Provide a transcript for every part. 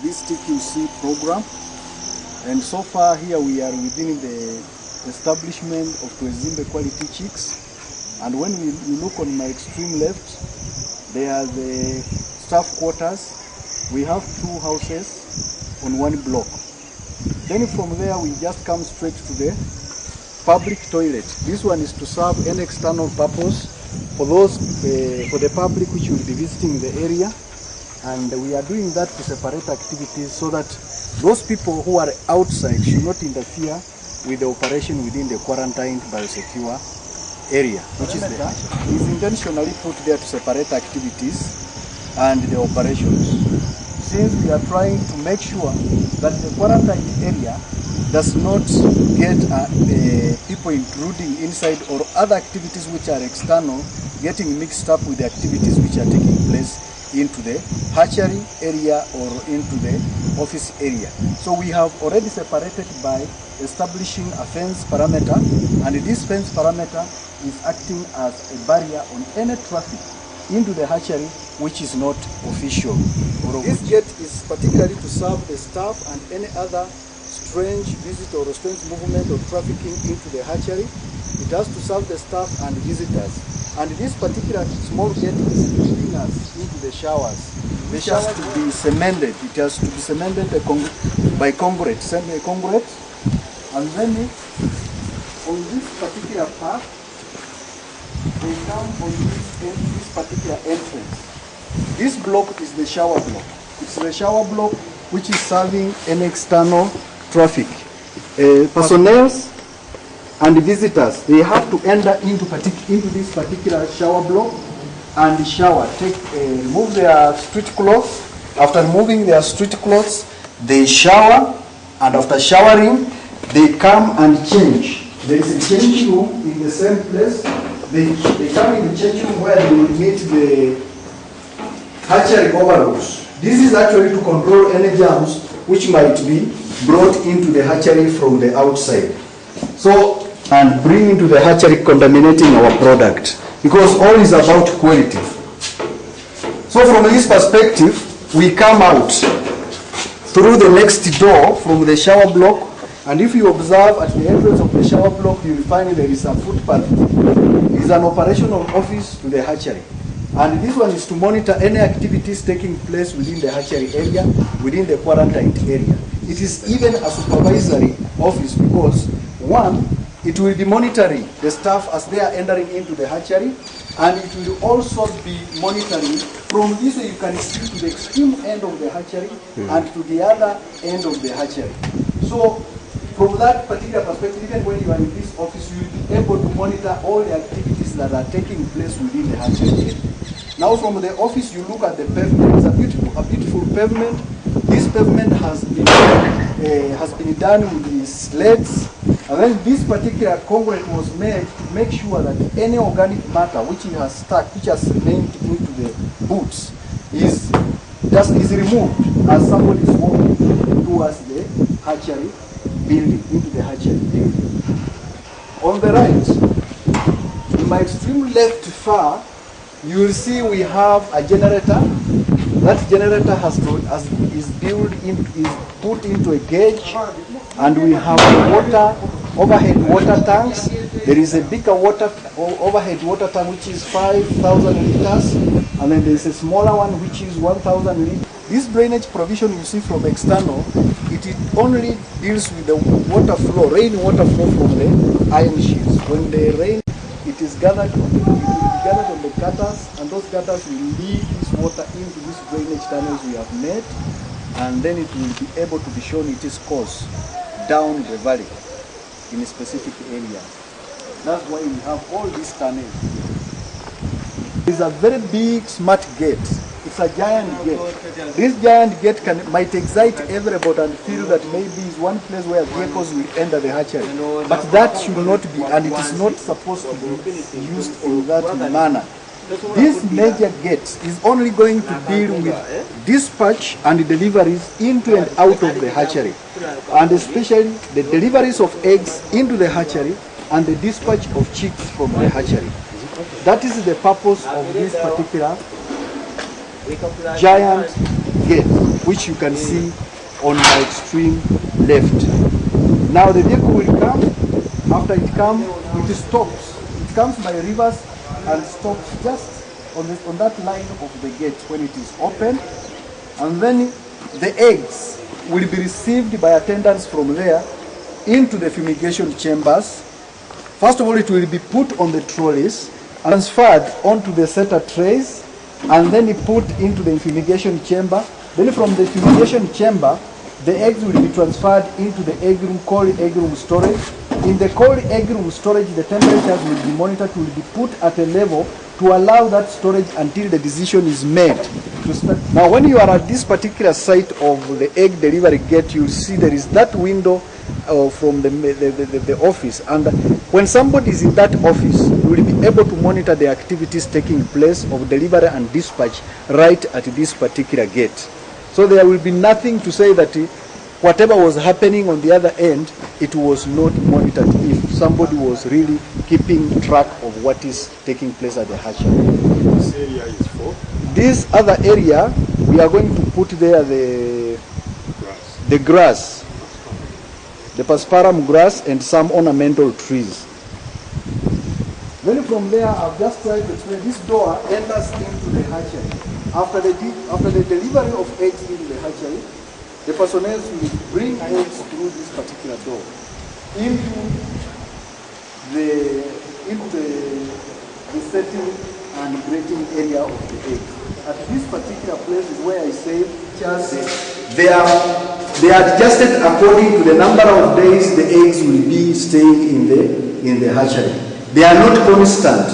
this TQC program, and so far here we are within the establishment of Twezimbe quality chicks. And when you look on my extreme left, there are the staff quarters. We have 2 houses on 1 block. Then from there we just come straight to the public toilet. This one is to serve an external purpose for those for the public which will be visiting the area, and we are doing that to separate activities so that those people who are outside should not interfere with the operation within the quarantined biosecure area, which is intentionally put there to separate activities and the operations, since we are trying to make sure that the quarantined area does not get people intruding inside, or other activities which are external getting mixed up with the activities which are taking place into the hatchery area or into the office area. So we have already separated by establishing a fence parameter, and this fence parameter is acting as a barrier on any traffic into the hatchery which is not official. This gate is particularly to serve the staff and any other strange visit or strange movement or trafficking into the hatchery. It has to serve the staff and visitors. And this particular small gate is leading us into the showers. The showers to be cemented. It has to be cemented by concrete, semi-concrete. And then on this particular path, they come on this particular entrance. This block is the shower block. It's the shower block which is serving an external traffic. Personnel and visitors, they have to enter into this particular shower block and shower. Remove their street clothes. After removing their street clothes, they shower, and after showering, they come and change. There is a changing room in the same place. They come in the changing room where they will meet the hatchery overlords. This is actually to control any germs which might be brought into the hatchery from the outside. So, and bring into the hatchery contaminating our product, because all is about quality. So from this perspective, we come out through the next door from the shower block, and if you observe at the entrance of the shower block, you will find there is a footpath. It is an operational office to the hatchery. And this one is to monitor any activities taking place within the hatchery area, within the quarantined area. It is even a supervisory office because, one, it will be monitoring the staff as they are entering into the hatchery, and it will also be monitoring from this way you can see to the extreme end of the hatchery and to the other end of the hatchery. So from that particular perspective, even when you are in this office, you will be able to monitor all the activities that are taking place within the hatchery. Now from the office, you look at the pavement. It's a beautiful pavement. This pavement has been done with the sleds, and then this particular concrete was made to make sure that any organic matter which it has stuck, which has remained into the boots, is removed as somebody is walking towards the hatchery building, into the hatchery building. On the right, in my extreme left far, you will see we have a generator. That generator is put into a gauge, and we have overhead water tanks. There is a bigger overhead water tank which is 5,000 liters, and then there is a smaller one which is 1,000 liters. This drainage provision you see from external, it only deals with the water flow, rainwater flow from the iron sheets. When the rain, it is gathered on the gutters, and those gutters will lead this water into these drainage tunnels we have made, and then it will be able to be shown its course down the valley in a specific area. That's why we have all these tunnels. It's a very big smart gate. It's a giant gate. This giant gate might excite everybody and feel that maybe it's one place where vehicles will enter the hatchery. But that should not be, and it is not supposed to be used in that manner. This major gate is only going to deal with dispatch and deliveries into and out of the hatchery, and especially the deliveries of eggs into the hatchery and the dispatch of chicks from the hatchery. That is the purpose of this particular giant gate, which you can see on my extreme left. Now the vehicle will come. After it comes, it stops. It comes by reverse and stops just on that line of the gate when it is open. And then the eggs will be received by attendants from there into the fumigation chambers. First of all, it will be put on the trolleys, transferred onto the setter trays, and then put into the fumigation chamber. Then from the fumigation chamber, the eggs will be transferred into the egg room, cold egg room storage. In the cold egg room storage, the temperatures will be monitored, will be put at a level to allow that storage until the decision is made to start. Now, when you are at this particular site of the egg delivery gate, you'll see there is that window from the office. And when somebody is in that office, you will be able to monitor the activities taking place of delivery and dispatch right at this particular gate. So there will be nothing to say that whatever was happening on the other end, it was not monitored if somebody was really keeping track of what is taking place at the hatchery. This area is for? This other area, we are going to put there the grass, the pasparum grass and some ornamental trees. Then from there, I've just tried to explain, this door enters into the hatchery. After the delivery of eggs into the hatchery, the personnel will bring eggs through this particular door into the setting and grading area of the egg. At this particular place is where I say they are adjusted according to the number of days the eggs will be staying in the hatchery. They are not constant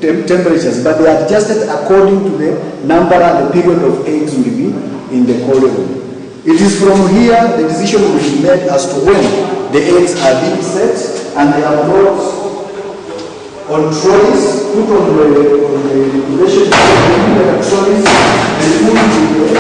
temperatures, but they are adjusted according to the number and the period of eggs will be in the cold room. It is from here the decision will be made as to when the eggs are being set, and they are brought on trolleys, put on the incubation trolleys, and put in the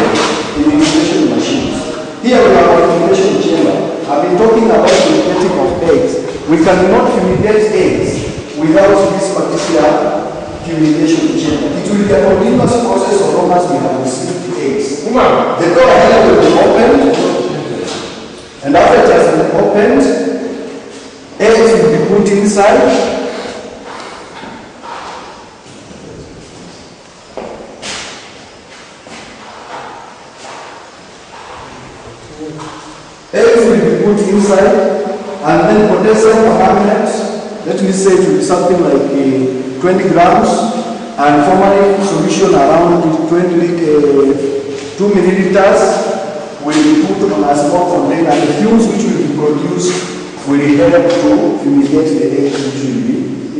incubation machines. Here we have our incubation chamber. I've been talking about fumigating of eggs. We cannot fumigate eggs without this particular fumigation chamber. It will be a continuous process so long as we have received eggs. The door here will be opened, and after it has been opened, eggs will be put inside. Eggs will be put inside, and then potassium permanganate, let me say it will be something like 20 grams, and formalin solution around 2 milliliters will be put on a small container, and the fumes which will be produced will help to fumigate the eggs which will be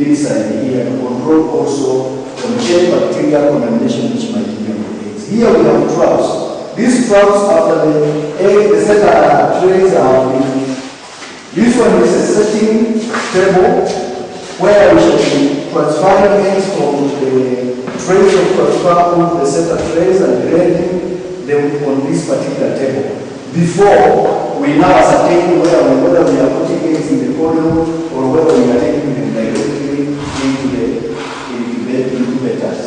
inside here, to control also contain bacterial contamination which might be on the eggs. Here we have traps. These traps, after the setter trays are been, this one is a setting table where we shall be transferring eggs from the trays of transfer on the setter trays and grading them on this particular table. Before we now ascertain whether we are putting eggs in the column or whether we are taking them directly into the incubators.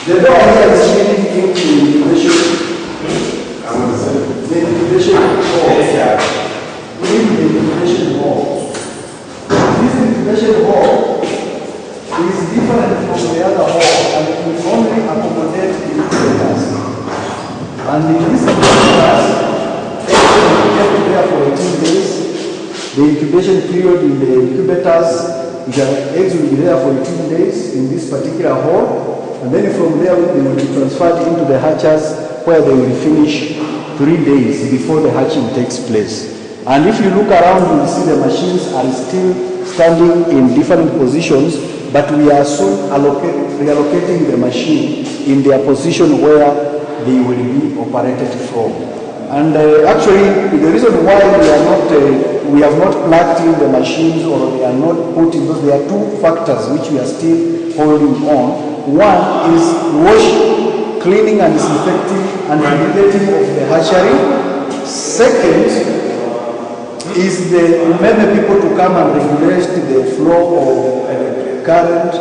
The door here is leading into the incubation hall. The incubation hall. This incubation hall is different from the other hall, and it will only accommodate the incubators. And in this incubators, eggs will be kept there for 18 days. The incubation period in the incubators, the eggs will be there for 18 days in this particular hall. And then from there, they will be transferred into the hatchers where they will finish 3 days before the hatching takes place. And if you look around, you will see the machines are still standing in different positions, but we are soon reallocating the machine in their position where they will be operated from. And actually, the reason why we have not plugged in the machines or they are not put in those, there are two factors which we are still holding on. One is washing, cleaning and disinfecting and fumigating of the hatchery. Second is the remember people to come and regulate the flow of current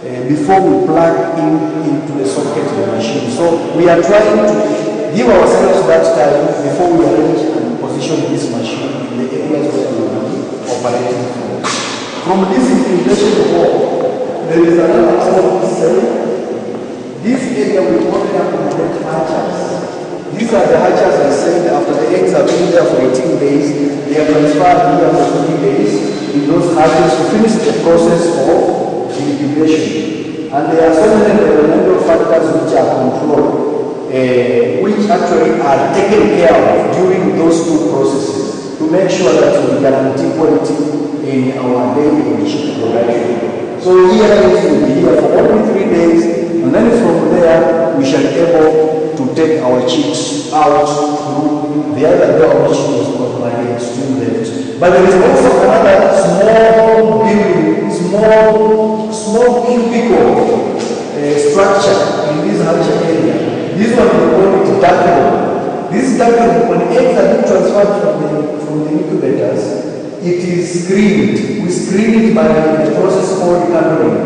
before we plug into the socket of the machine. So we are trying to give ourselves that time before we arrange and position this machine in the areas where we will be operating from. From this integration wall, there is another wall cell. This area we already accommodate hatches. These are the hatches I said after the eggs have been there for 18 days, they are transferred here for 20 days in those hatches to finish the process of incubation. And there are so many environmental factors which are controlled, which actually are taken care of during those two processes to make sure that we guarantee quality in our daily chicken production. So here is will be here for only 3 days, and then from there we shall be able to take our chicks out through the other door, which was called my extreme left. But there is also another small building, small cubicle structure in this hatchery area. This one we call it duck room. This duck room, when eggs are being transferred from the incubators, it is screened. We screen it by the process called coloring.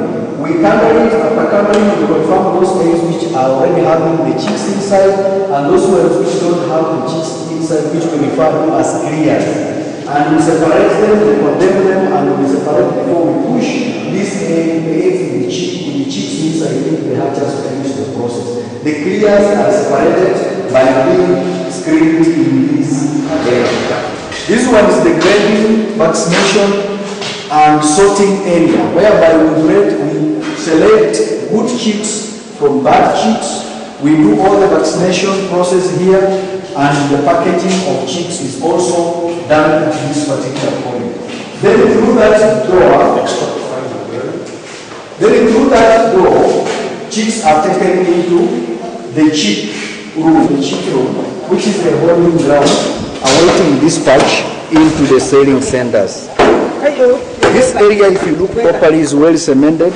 We cover it, after covering, we confirm those eggs which are already having the chicks inside and those ones which don't have the chicks inside, which we refer to as clears. And we separate them, we condemn them, and we separate before we push these eggs in the chicks inside into the hatches to finish the process. The clears are separated by being screened in this area. This one is the grading, vaccination, and sorting area, whereby we select good chicks from bad chicks. We do all the vaccination process here, and the packaging of chicks is also done at this particular point. Then through that door, chicks are taken into the chick room, which is the holding ground, awaiting dispatch into the sailing centers. This area, if you look properly, is well cemented,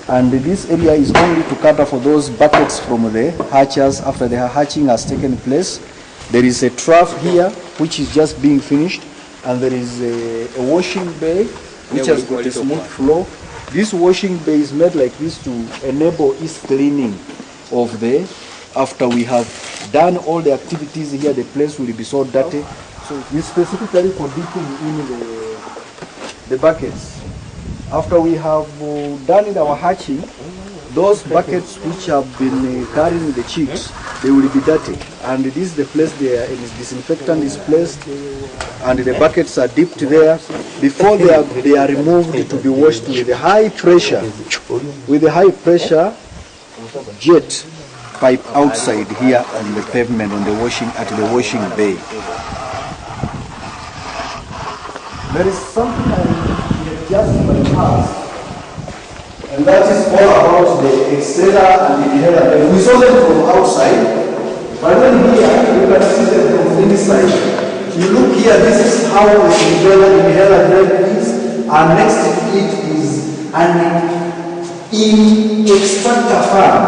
and this area is only to cater for those buckets from the hatches after the hatching has taken place. There is a trough here which is just being finished, and there is a washing bay which has got a smooth floor. This washing bay is made like this to enable easy cleaning of the, after we have done all the activities here, the place will be so dirty. So we specifically for dipping in the buckets. After we have done our hatching, those buckets which have been carrying the chicks, they will be dirty. And this is the place there, and disinfectant is placed, and the buckets are dipped there before they are removed to be washed with a high pressure, jet pipe outside here on the pavement on the washing bay. There is something I just bypassed, and that is all about the exhaler and the inhaler. We saw them from outside, but then here you can see them from inside. You look here, this is how the inhaler drain is, and next to it is an extractor fan.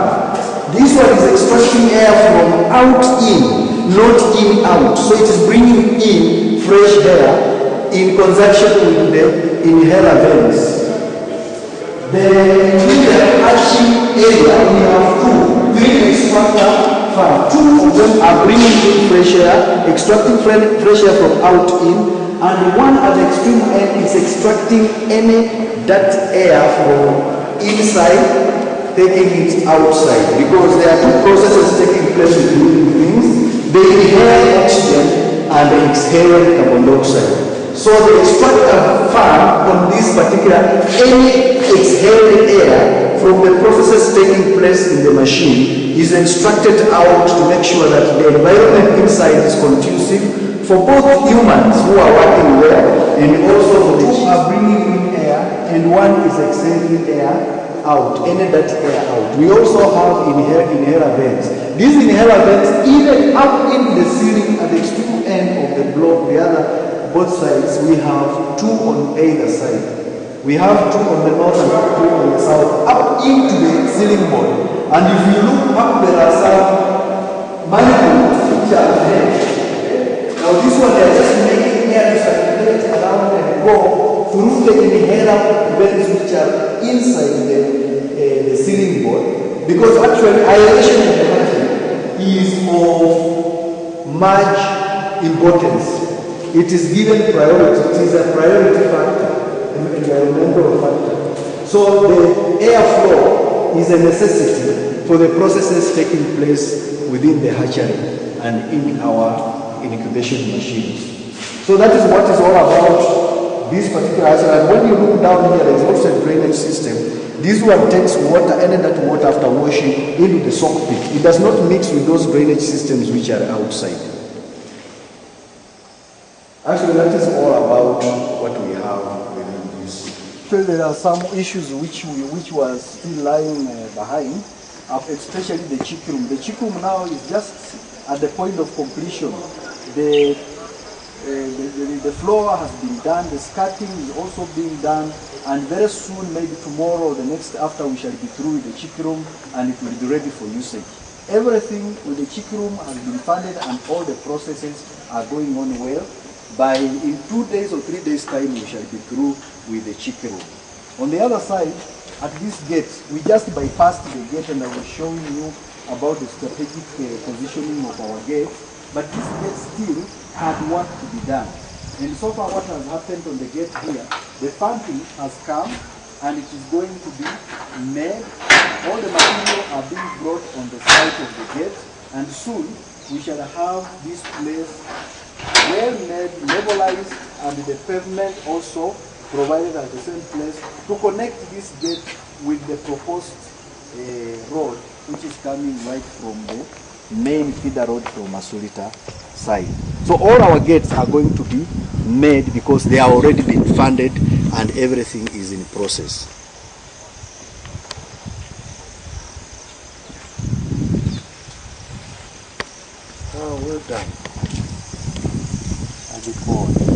This one is extracting air from out in, not in out. So it is bringing in fresh air in conjunction with the inhaler vents. The hatching area, we have three extractor fans. Two of them are bringing in fresh air, extracting fresh air from out in, and one at the extreme end is extracting any dirt air from inside, taking it outside. Because there are two processes taking place with living things. They inhale oxygen and they exhale carbon dioxide. So the extractor fan on this particular, any exhaled air from the processes taking place in the machine is extracted out to make sure that the environment inside is conducive for both humans who are working there, and also the two are bringing in air and one is exhaling air out, any that air out. We also have inhaler vents. These inhaler vents, even up in the ceiling at the extreme end of the block, both sides, we have two on either side. We have two on the north and two on the south, up into the ceiling board. And if you look up, there are some manifolds which are there. Now this one, they are just making air to circulate around and go through the inhaler vents which are inside the because actually aeration in the hatchery is of much importance. It is given priority. It is a priority factor, an environmental factor. So the airflow is a necessity for the processes taking place within the hatchery and in our incubation machines. So that is what is all about this particular hatchery. And when you look down here, there is also a drainage system. This one takes water, and that water after washing into the sock pit. It does not mix with those drainage systems which are outside. Actually, that is all about what we have within this. So there are some issues which was still lying behind, especially the chick room. The chick room now is just at the point of completion. The floor has been done, the skirting is also being done, and very soon, maybe tomorrow or the next after, we shall be through with the chick room and it will be ready for usage. Everything with the chick room has been funded and all the processes are going on well. In 2 days or 3 days time, we shall be through with the chick room. On the other side, at this gate, we just bypassed the gate, and I was showing you about the strategic positioning of our gate. But this gate still had work to be done. And so far what has happened on the gate here, the funding has come and it is going to be made. All the material are being brought on the side of the gate, and soon we shall have this place well made, levelized, and the pavement also provided at the same place to connect this gate with the proposed road, which is coming right from the main feeder road from Masuliita side. So all our gates are going to be made because they are already been funded and everything is in process. Oh, well done. I'll be cool.